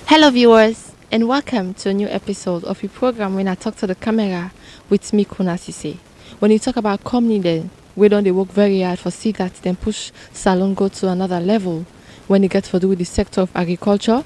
Hello viewers, and welcome to a new episode of a program when I talk to the camera with me, Kona Sesay. When you talk about company then, we don't they work very hard for see that then push salon go to another level when it gets to do with the sector of agriculture.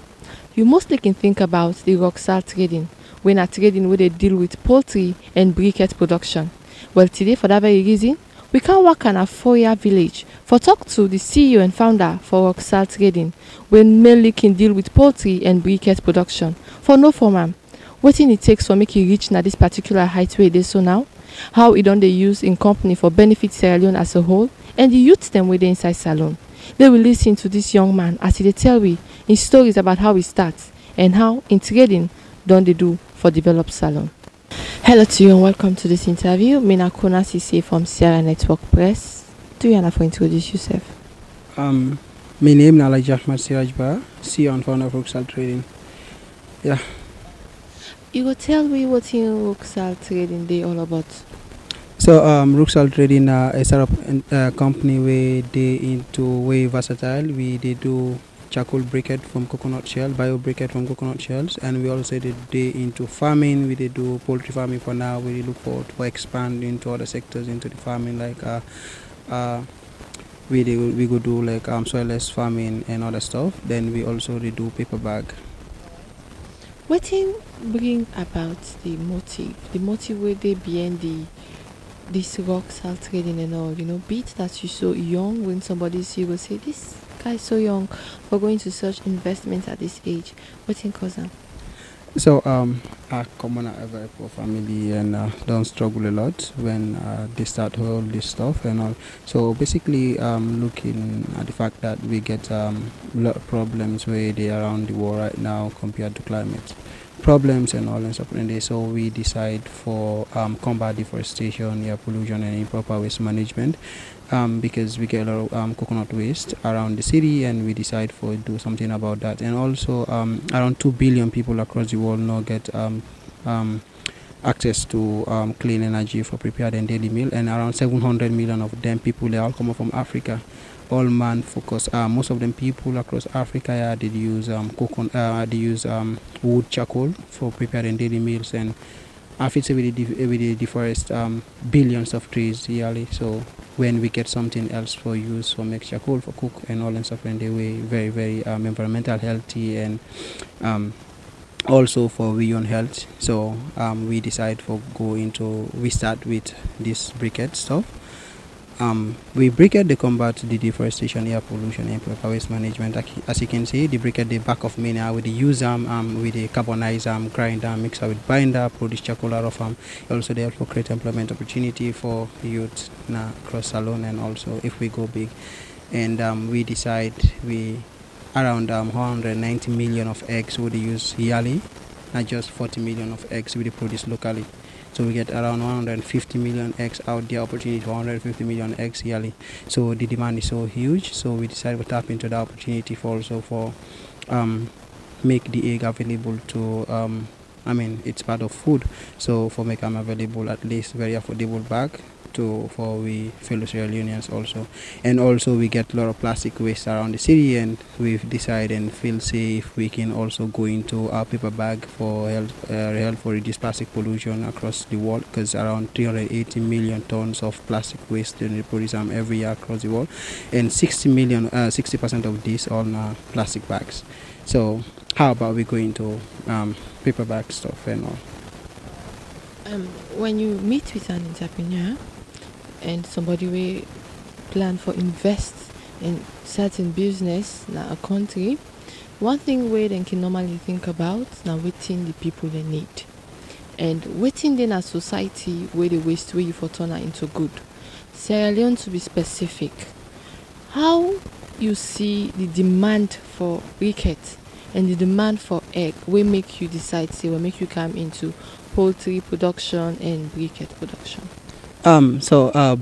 You mostly can think about the RUGSAL trading, when a trading where they deal with poultry and briquette production. Well, today for that very reason, we can work on a 4-year village for talk to the CEO and founder for RUGSAL Trading, when mainly can deal with poultry and briquette production. For no form, what it takes for make it reach now this particular height where it is so now, how it don't they use in company for benefit Sierra Leone as a whole, and the youth them with the inside salon. They will listen to this young man as he tell we his stories about how he starts and how in trading don't they do for develop salon. Hello to you and welcome to this interview. Mina Kona Sesay from Sierra Network Press. Do you want to introduce yourself? My name is Alhaji Ahmad Sirajba, CEO and founder of RUGSAL Trading. Yeah. You will tell me what in RUGSAL Trading they all about. So RUGSAL Trading is a company where they into way versatile. They do charcoal briquette from coconut shell, bio briquette from coconut shells, and we also they into farming. We do poultry farming for now. We look forward to expand into other sectors into the farming like we go do like soilless farming and other stuff. Then we also do paper bag. What in bring about the motive where they behind this RUGSAL Trading and all, be it that you're so young when somebody see you will say this guy is so young for going to such investment at this age. What in cause them? So I come on a very poor family and don't struggle a lot when they start all this stuff and all. So basically looking at the fact that we get a lot of problems where they are around the world right now compared to climate problems and all and stuff like that. So we decide for combat deforestation, air pollution and improper waste management because we get a lot of coconut waste around the city, and we decide for do something about that. And also around 2 billion people across the world now get access to clean energy for prepared and daily meal, and around 700 million of them people, they all come from Africa. All man focus. Most of them people across Africa, they use wood charcoal for prepared and daily meals, and after we deforest billions of trees yearly. So when we get something else for use for make charcoal for cook and all and stuff, and they way very very environmental healthy and also for we own health. So we decide for we start with this briquette stuff. We briquette the combat the deforestation, air pollution, and proper waste management. As you can see, the briquette the back of many with the use with the carbonize grind mix with binder, produce charcoal out of Also they also create employment opportunity for youth across salon, and also if we go big, and we decide we around 190 million of eggs would use yearly, not just 40 million of eggs we produce locally. So we get around 150 million eggs out there, opportunity for 150 million eggs yearly. So the demand is so huge. So we decided to tap into the opportunity for also for make the egg available to it's part of food. So for make them available at least very affordable bag for we fellow Sierra Leoneans also. And also we get a lot of plastic waste around the city, and we've decided and feel safe we can also go into our paper bag for help for reduce plastic pollution across the world, because around 380 million tons of plastic waste they produce every year across the world, and 60% of this on plastic bags. So how about we go into paper bag stuff and all? When you meet with an entrepreneur and somebody will plan for invest in certain business in a country, one thing where they can normally think about now waiting the people they need, and waiting in a society where the waste way for turn into good. Sierra Leone, to be specific, how you see the demand for briquette and the demand for egg will make you decide, say, will make you come into poultry production and briquette production?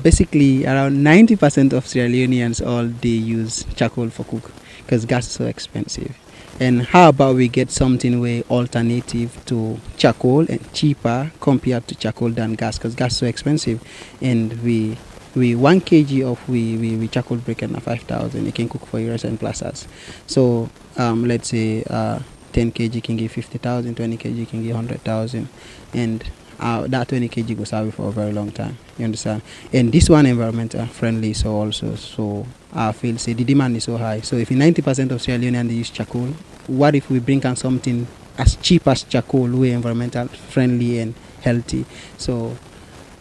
Basically around 90% of Sierra Leoneans all they use charcoal for cook, because gas is so expensive. And how about we get something way alternative to charcoal and cheaper compared to charcoal than gas, because gas is so expensive. And we 1 kg of we charcoal briquette na 5,000. You can cook for yours and plus us. So let's say 10 kg can give 50,000, 20 kg can give 100,000, and that 20 kg goes out for a very long time. You understand? And this one environmental friendly, so also, so I feel say the demand is so high. So if 90% of Sierra Leoneans use charcoal, what if we bring on something as cheap as charcoal, way environmental friendly and healthy? So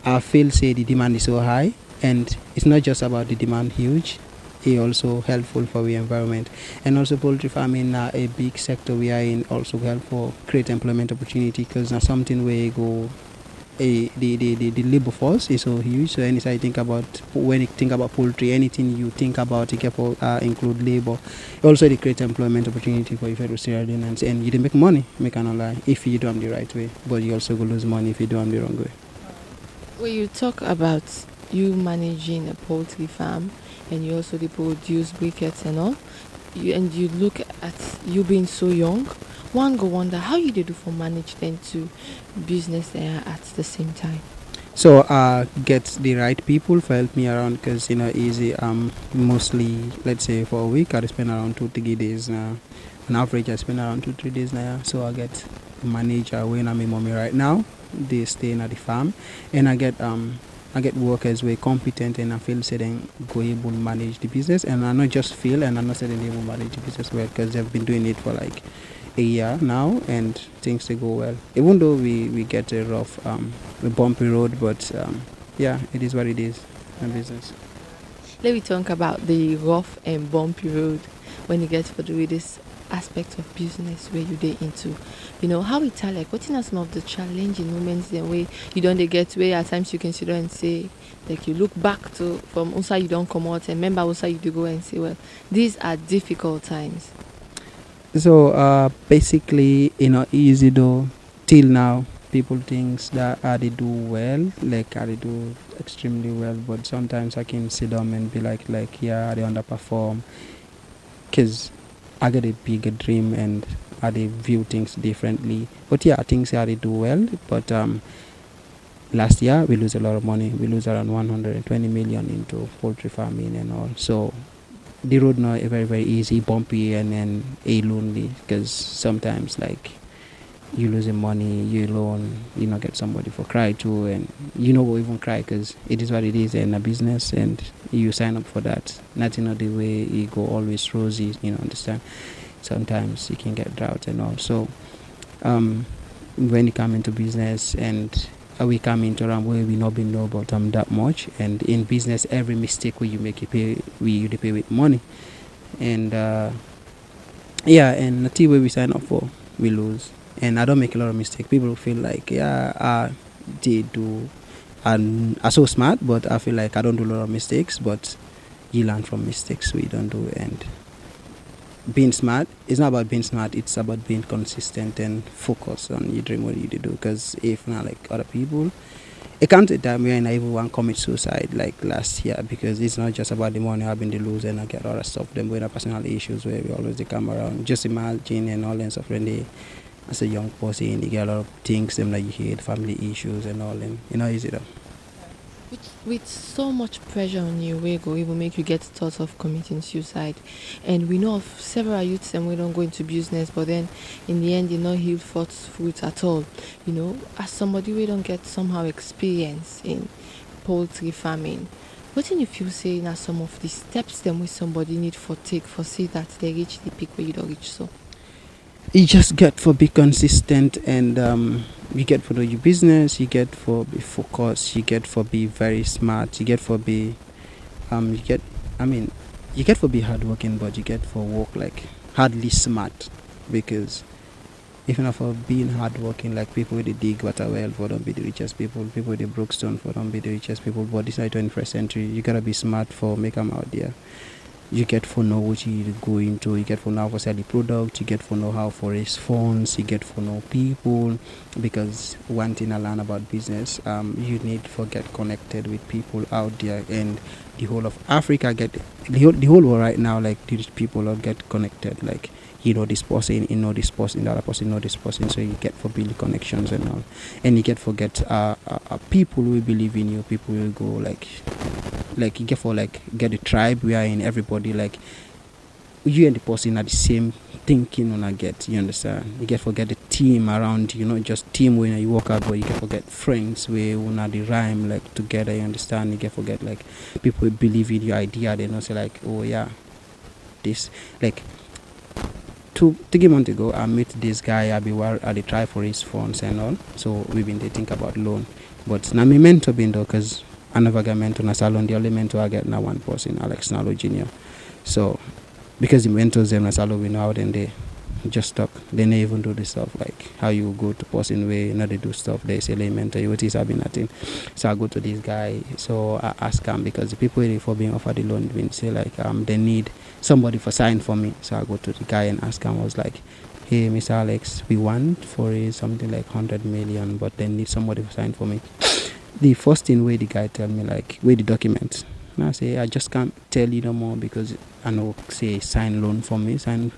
I feel say the demand is so high, and it's not just about the demand huge. It also helpful for the environment, and also poultry farming a big sector we are in, also help for create employment opportunity, because now something where you go the labor force is so huge. So anytime you think about, when you think about poultry, anything you think about it can include labor. Also they create employment opportunity for you fellow Sierra Leoneans, and you can make money, make an lie, if you do them the right way, but you also go lose money if you do them the wrong way. When you talk about you managing a poultry farm, and you also produce briquettes and all, you look at you being so young, one go wonder how you do for manage them to business there at the same time. So get the right people for help me around, because easy. Mostly, let's say for a week I spend around 2-3 days now. On average I spend around 2-3 days now. So I get a manager when I'm in mommy right now. They staying at the farm, and I get workers who are competent, and I feel say they go able to manage the business. And I not just feel, and I'm not saying they will manage the business well, because they've been doing it for like a year now, and things they go well. Even though we get a rough, a bumpy road, but yeah, it is what it is in business. Let me talk about the rough and bumpy road when you get for doing this aspect of business where you get into. How it like what are some of the challenging moments the way you don't get where at times you consider and say, like, you look back to from also you don't come out and remember also you do go and say, well, these are difficult times. So basically, easy though, till now people thinks that they do well, like they do extremely well, but sometimes I can sit down and be like yeah, they underperform, because I get a bigger dream and they view things differently. But yeah, things they do well. But last year we lose a lot of money. We lose around 120 million into poultry farming and all. So the road not very very easy, bumpy and a lonely, because sometimes like you losing money, you alone, get somebody for cry too, and go even cry, because it is what it is in a business, and you sign up for that. Nothing of the way you go always rosy, understand. Sometimes you can get drought and all. So when you come into business, and we come into around where we not been know about them that much, and in business every mistake where you make you pay with money, and yeah, and the team where we sign up for we lose. And I don't make a lot of mistakes. People feel like, yeah, they do, and are so smart, but I feel like I don't do a lot of mistakes. But you learn from mistakes we don't do. And being smart, it's not about being smart, it's about being consistent and focused on your dream, what you do. Because if not like other people, it comes to a time where everyone commit suicide like last year, because it's not just about the money having the lose, and I get other stuff. Them with personal issues where we always they come around. Just imagine and all that stuff when they, as a young person, you get a lot of things them like you hate, family issues and all, and is it though? With so much pressure on you, where go even make you get thoughts of committing suicide. And we know of several youths and we don't go into business, but then in the end they not yield forth fruit at all. As somebody we don't get somehow experience in poultry farming, what do you feel saying are some of the steps them with somebody need for take for see that they reach the peak where you don't reach? So you just get for be consistent, and you get for do your business, you get for be focused, you get for be very smart, you get for be you get for be hardworking, but you get for work like hardly smart, because if not for being hardworking, like people with the dig water well for don't be the richest people with the brookstone for don't be the richest people. But this is 21st century, you gotta be smart for make them out there. You get for know what you go into, you get for know how to sell the product, you get for know how to raise funds, you get for know people, because one thing I learned about business, you need to get connected with people out there, and the whole of Africa the whole world right now, like these people all get connected, like you know this person, you know this person, the other person know this person, so you get for build connections and all, and you get for get people who believe in you, people will go like you get for like get a tribe where in everybody like you and the person are the same thinking when I get, you understand? You get forget the team around you, not just team when you work out, but you get forget friends where when the rhyme like together, you understand? You get forget like people believe in your idea, they know say like, oh yeah, this like 2 months ago I met this guy, I be try for his phones and all, so we've been they think about loan. But now me mentor been though, cause I never get mentor in a salon, the only mentor I get now one person, Alex Nalo Jr. So because the mentors them as we know how then they just stuck. They never even do the stuff like how you go to person where you know they do stuff. They say they mentor you, what is having nothing. So I go to this guy. So I ask him because the people really for being offered the loan been say like they need somebody for sign for me. So I go to the guy and ask him. I was like, hey Mr. Alex, we want for something like 100 million, but they need somebody for sign for me. The first thing where the guy tell me like where the documents. And I say I just can't tell you no more because I know say sign loan for me, sign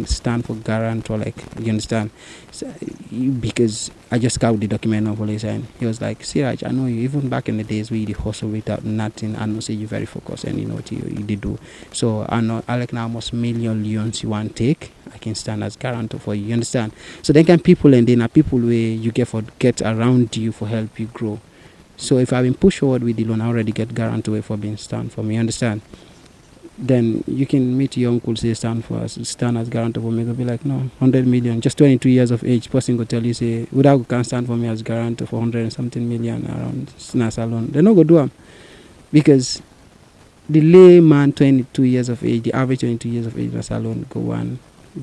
stand for guarantor, like you understand. So, because I just got the document of police and he was like, Siraj, I know you even back in the days we did hustle without nothing. I know say you very focused and you know what you did do. So I know I like now almost million loans you want to take. I can stand as guarantor for you, you understand? So then can people and then are people where you get around you for help you grow. So if I've been pushed forward with the loan, I already get guarantee for being stand for me, understand? Then you can meet your uncle, say stand for us, stand as guarantor for me. They'll be like, no, 100 million, just 22 years of age. Person go tell you, say, without can stand for me as guarantor for 100 and something million around NASA loan. They're not going to do them. Because the layman, 22 years of age, the average 22 years of age, NASA loan, go one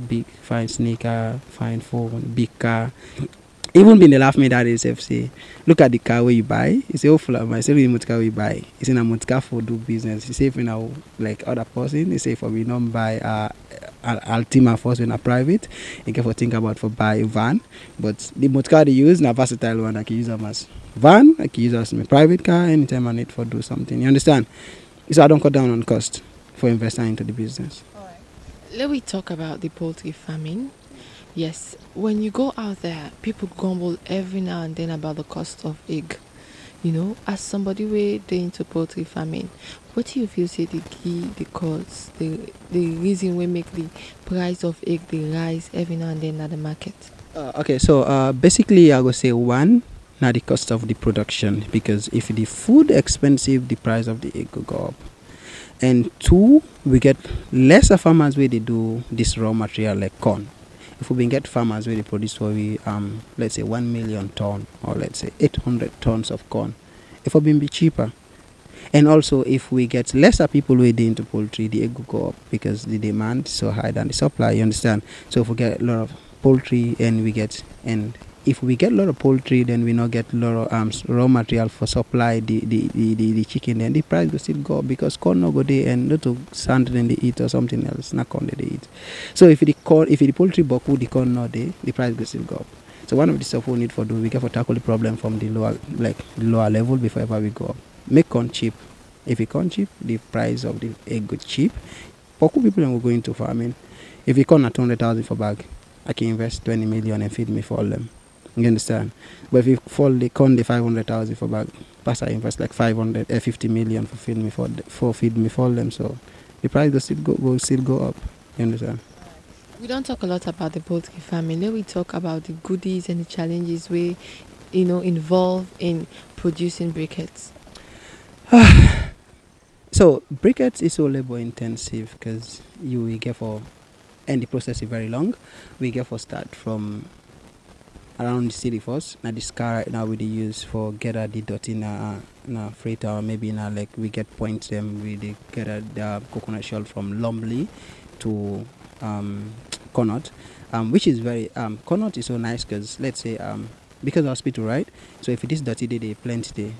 big, fine sneaker, fine phone, big car. Even when they laugh me that is say, look at the car where you buy. You say, oh, full of my say, what car we buy? It's in a motor for do business. You say, if you know, like other person, they say for me, don't buy Altima first when a private. You can for think about for buy a van. But the motor car they use, na versatile one, I can use them as van, I can use as my private car anytime I need for do something. You understand? So I don't cut down on cost for investing into the business. All right. Let me talk about the poultry farming. Yes, when you go out there, people grumble every now and then about the cost of egg. You know, as somebody way they into poultry farming, what do you feel say the key, the cause, the reason we make the price of egg they rise every now and then at the market? Okay, so basically I would say one, not the cost of the production, because if the food expensive, the price of the egg will go up. And two, we get lesser farmers where they do this raw material like corn. If we get farmers where they produce for we let's say 1 million ton or let's say 800 tons of corn, if we be cheaper. And also if we get lesser people who are into poultry, the egg will go up because the demand is so high than the supply, you understand? So if we get a lot of poultry and if we get a lot of poultry, then we not get a lot of raw material for supply the chicken, then the price will still go up because corn no go there and not to sand then they eat or something else, not corn they eat. So if the poultry boku the corn not there, the price will still go up. So one of the stuff we need for do, we get for tackle the problem from the lower level before ever we go up. Make corn cheap. If it corn cheap, the price of the egg go cheap. Boku people will go into farming. If you corn at 200,000 for bag, I can invest 20 million and feed me for all them. You understand? But if you fall the corn the 500,000 for bag, plus I invest like 50 million for feed me for them. So the price will still go up. You understand? We don't talk a lot about the poultry farming. Let we talk about the goodies and the challenges we, involved in producing briquettes. So briquettes is so labor intensive because you will get for, and the process is very long. We get for start from around the city first. Now this car right now we use for get at the dot in Freetown, maybe now like we get points them we get at the coconut shell from Lumley to Connaught, which is very Connaught is so nice because let's say because hospital, right? So if it is dirty they plenty there.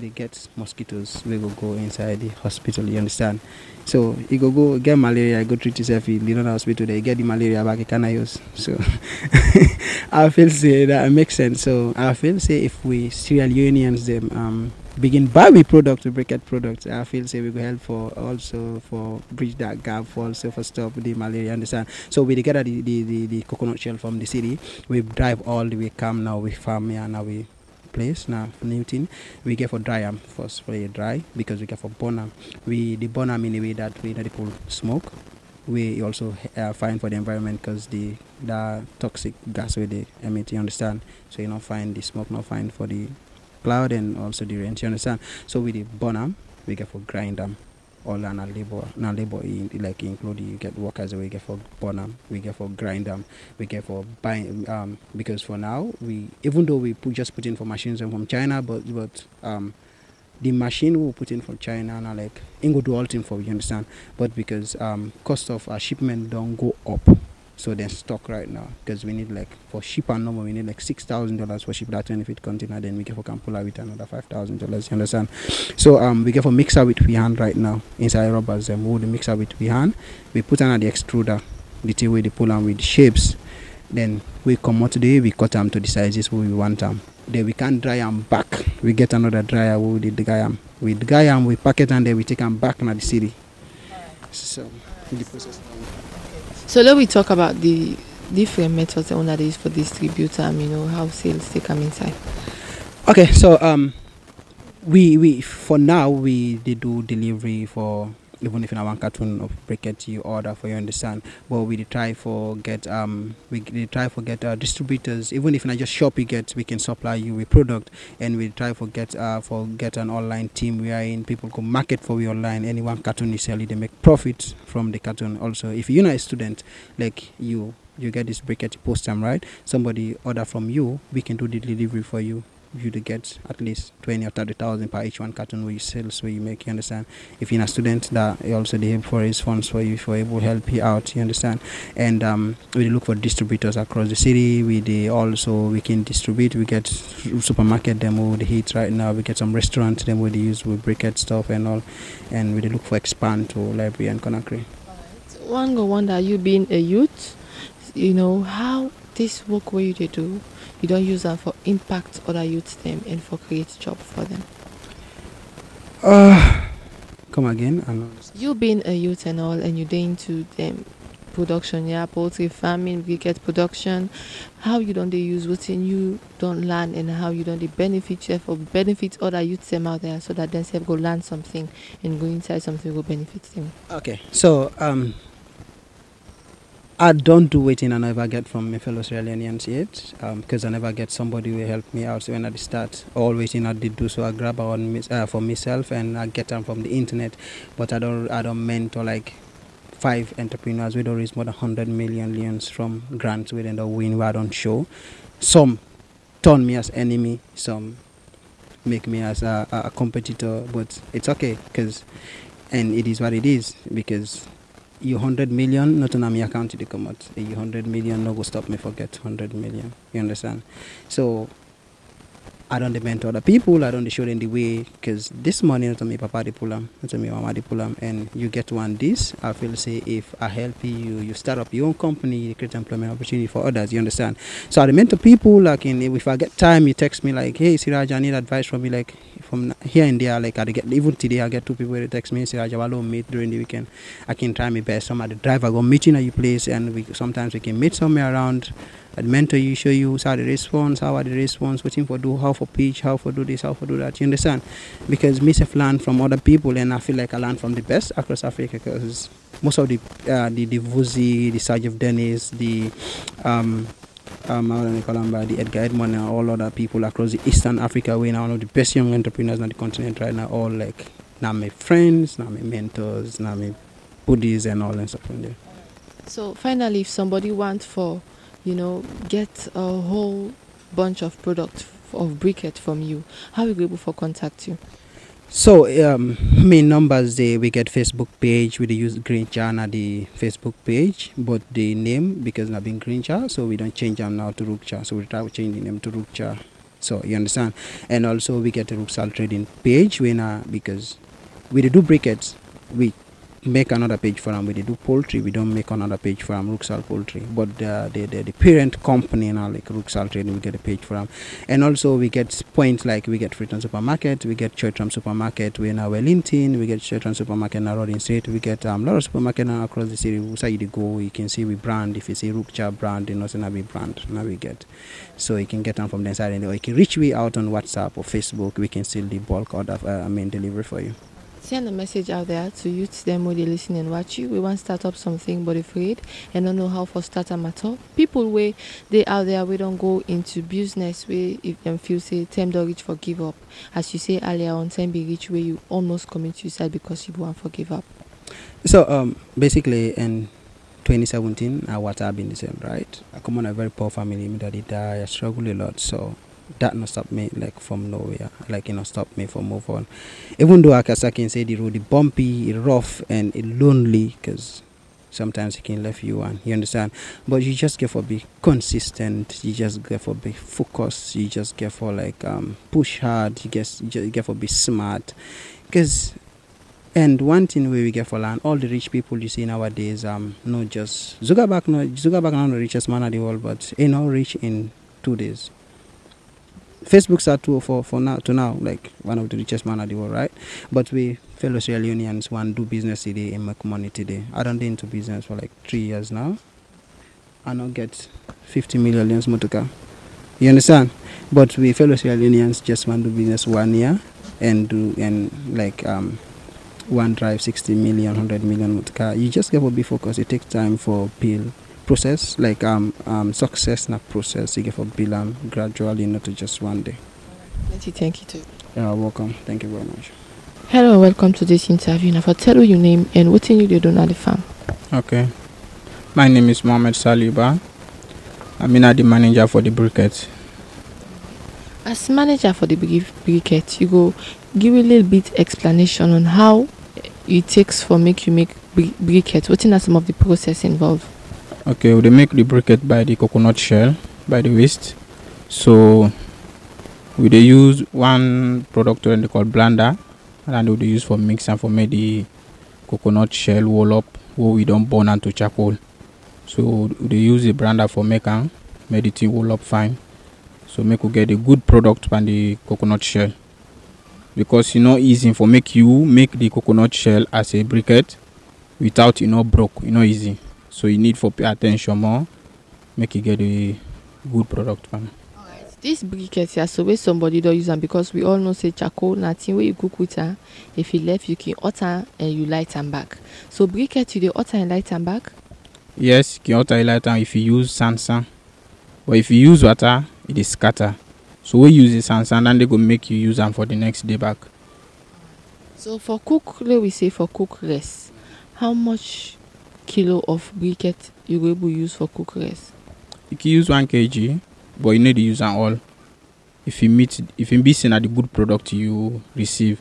it gets mosquitoes, we will go inside the hospital, you understand? So you go get malaria, go treat yourself in the hospital, they get the malaria back, you cannot use. So I feel say that makes sense. So I feel say if we Sierra Leoneans them begin buy we product, we briquette products, I feel say we go help for also for bridge that gap, for also for stop the malaria, understand? So we get the coconut shell from the city, we drive all the way come now we farm here now we place now new thing we get for dry first for a dry because we get for burn we the burn in a way that we let people smoke. We also fine for the environment because the toxic gas where they emit, you understand? So you not find the smoke, not fine for the cloud and also the rain, you understand? So with the burn we get for grind them all and labor like include you get workers, we get for burn them, we get for grind them, we get for buying because for now we even though we put in for machines from China, but the machine we put in from China now like ain't go do all thing for, you understand? But because cost of our shipment don't go up, so they're stuck right now because we need like for ship and normal we need like $6,000 for ship that 20-feet container, then we get for Kampula with another $5,000, you understand? So we get for mixer with we hand right now inside rubbers, we would mixer with we hand, we put on the extruder, the thing where they pull on with shapes, then we come out today, we cut them to the sizes where we want them, then we can dry them back, we get another dryer where we did the guy with the guy we pack it and then we take them back in the city. So the process. So let we talk about the different methods the owner use for distribute how sales they come inside. Okay, so we for now they do delivery for even if in a one carton of briquette you order for, you understand? But we try for get distributors, even if not just shop we can supply you with product, and we try for get an online team we are in, people can market for we online, any one carton you sell they make profit from the carton. Also if you're not a student like you get this briquette, you post them, right? Somebody order from you, we can do the delivery for you to get at least 20 or 30,000 per each one carton where you sell, so you make, you understand? If you're a student, that also they help for his funds for you, for able to help you out, you understand? And we look for distributors across the city. We can distribute. We get supermarket them with the heat right now. We get some restaurants them with the use with briquette stuff and all, and we look for expand to library and Conakry. One go wonder, you being a youth, how this work where you do, you don't use them for impact other youths them and for create job for them. Come again? You being a youth and all, and you doing into them production, poultry farming, we get production. How you don't they use what you don't learn, and how you don't they benefit you or benefit other youths them out there, so that then say go learn something and go inside something will benefit them. Okay, so I don't do waiting I never get from my fellow Australians yet, because I never get somebody who will help me out. So when I start all waiting I did do, so I grab one for myself and I get them from the internet. But I don't mentor like 5 entrepreneurs. We don't raise more than 100 million leons from grants we end up win where I don't show. Some turn me as enemy, some make me as a competitor, but it's okay and it is what it is, because you 100 million not on my account to come out. You 100 million no go stop me forget 100 million, you understand? So I don't depend on other people, I don't show them the way, because this money not on me papa de pull them, not on me mama de pull them, and you get one this. I feel say if I help you start up your own company, you create employment opportunity for others, you understand? So I mentor people, like if I get time, you text me like, hey Siraj, I need advice from you, like from here and there, like I get even today I get 2 people that text me, Siraj, I will meet during the weekend. I can try my best. Some of the driver go meeting at your place, and sometimes we can meet somewhere around. I'd mentor you, show you how are the response, waiting for do, how for pitch, how for do this, how for do that, you understand? Because me have learned from other people, and I feel like I learned from the best across Africa, because most of the Vuzi, the Sajif Dennis, the the Edgar Edmond, and all other people across the Eastern Africa, we now one of the best young entrepreneurs on the continent right now, all like now my friends, now my mentors, now my buddies and all and stuff from there. So finally, if somebody wants for get a whole bunch of product of briquette from you, how will we able to contact you? So main numbers we get Facebook page, we use Green Jar na the Facebook page, but the name because not being Green Jar, so we don't change them now to RUGSAL. So we try to change the name to RUGSAL. So you understand. And also we get a RUGSAL trading page because we do briquettes, we make another page for them. We do poultry, we don't make another page for them, RUGSAL Poultry. But the parent company now, like RUGSAL Trading, we get a page for them. And also we get points like we get Freetown Supermarket, we get Churcham Supermarket, we in our Wellington, we get Churcham Supermarket in our Rodin State, we get a lot of supermarket now across the city. So you go, you can see we brand. If you see RUGSAL brand, you know, so now we brand, now we get. So you can get them from the inside, or you can reach me out on WhatsApp or Facebook. We can still the bulk order, delivery for you. Send a message out there to youths them when they listen and watch you. We want to start up something but afraid and don't know how for start them at all. People where they out there, we don't go into business where if them feel say time don't reach for give up. As you say earlier on, time be reach where you almost commit suicide because you want for give up. So basically in 2017 I was been the same, right? I come on a very poor family, my daddy died, I struggle a lot, so that not stop me like from nowhere, like stop me from move on. Even though I can say the road is bumpy, it's rough and it's lonely, because sometimes it can leave you and you understand. But you just get for be consistent, you just get for be focused, you just get for like push hard, you just get for be smart, because. And one thing where we get for land, all the rich people you see nowadays, not just Zuckerberg not the richest man in the world, but he not rich in 2 days. Facebook's are two for now, like one of the richest man in the world, right? But we fellow Sierra Leoneans want to do business today and make money today. I don't do into business for like 3 years now. I not get 50 million motoka. You understand? But we fellow Sierra Leoneans just want to do business 1 year and one drive 60 million, 100 million motoka. You just get to be focused. It takes time for build process, like success na process. You get for build gradually, not just one day. Thank you too. Yeah, welcome. Thank you very much. Hello, welcome to this interview. Now for tell your name and what you do at the farm. Okay. My name is Mohammed Saliba. I'm the manager for the briquette. As manager for the briquette, you go give a little bit explanation on how it takes for make briquette. What are some of the process involved? Okay, they make the briquette by the coconut shell, by the waste. So they use one product they call blender, and they use for mix and for make the coconut shell roll up, where we don't burn into charcoal. So they use the blender for make the thing roll up fine. So make you get a good product from the coconut shell. Because it's not easy for make the coconut shell as a briquette without broke. It's not easy. So you need for pay attention more, make you get a good product from. Alright. This briquette here, so where somebody don't use them because we all know say charcoal, nothing where you cook with her. If you left, you can utter and you light them back. So briquette you the utter and light them back? Yes, you can utter and light them if you use sand. But if you use water, it is scatter. So we use the sand and they go make you use them for the next day back. So for cook, we say for cook rest, how much kilo of briquette you go able use for cook rest? You can use 1 kg, but you need to use them all. If you be seen at the good product you receive.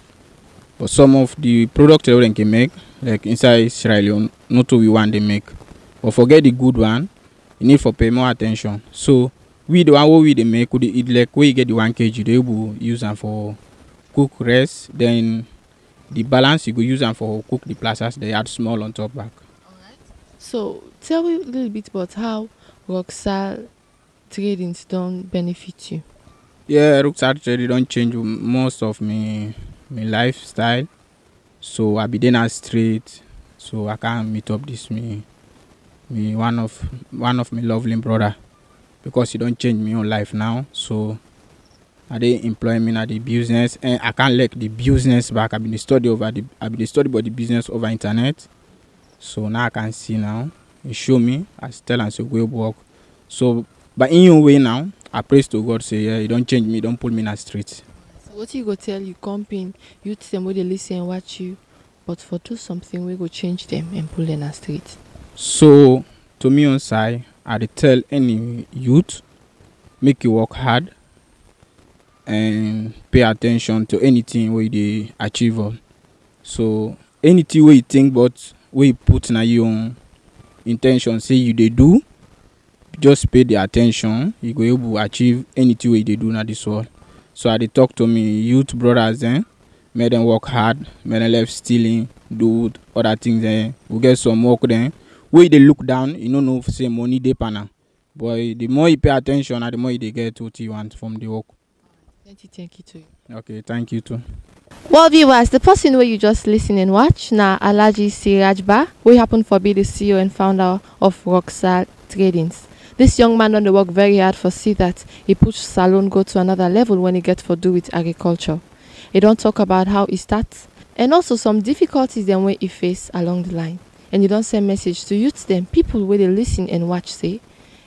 But some of the product they can make, like inside Sierra Leone, not all we want they make. But forget the good one, you need for pay more attention. So we the one what we they make, it like where you get the 1 kg, they will use them for cook rest. Then the balance you go use them for cook the plazas. They add small on top back. Alright. So tell me a little bit about how RUGSAL trading don't benefit you. Yeah, RUGSAL trading don't change most of my lifestyle. So I be then on street, so I can't meet up this me one of my lovely brother. Because he don't change my own life now, so I didn't employ me in the business, and I can't let the business back. I've been study about the business over internet, so now I can see now. He show me, I tell and say go work. So, but in your way now, I praise to God, say yeah, he don't change me, don't put me in the street. So what you go tell you company, you tell them where they listen and watch you, but for do something we go change them and pull them in the street. So to me on side, I tell any youth, make you work hard and pay attention to anything where they achieve on. So anything where you think about, where you put in your own intention, say you they do, just pay the attention, you go able to achieve anything where they do in this world. So I dey talk to me youth brothers then, make them work hard, make them left stealing, do other things then. We get some work then. Where they look down, you know say money dey pana. But the more you pay attention, the more you dey get what you want from the work. Thank you too. Okay, thank you too. Well, viewers, the person where you just listen and watch now, Alhaji Sirajba, we happen to be the CEO and founder of RUGSAL Tradings. This young man done the work very hard for see that he push salon go to another level when he get for do with agriculture. He don't talk about how he starts and also some difficulties them where he face along the line. And you don't send message to youth them, people where they listen and watch say,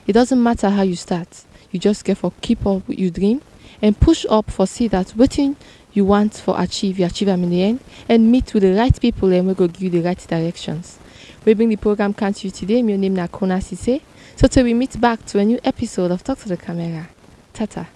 it doesn't matter how you start, you just get for keep up with your dream and push up for see that waiting you want for achieve, you achieve them in the end and meet with the right people and we go give you the right directions. We bring the program come to you today. My name is Kona Sesay. So till we meet back to a new episode of Talk to the Camera. Tata.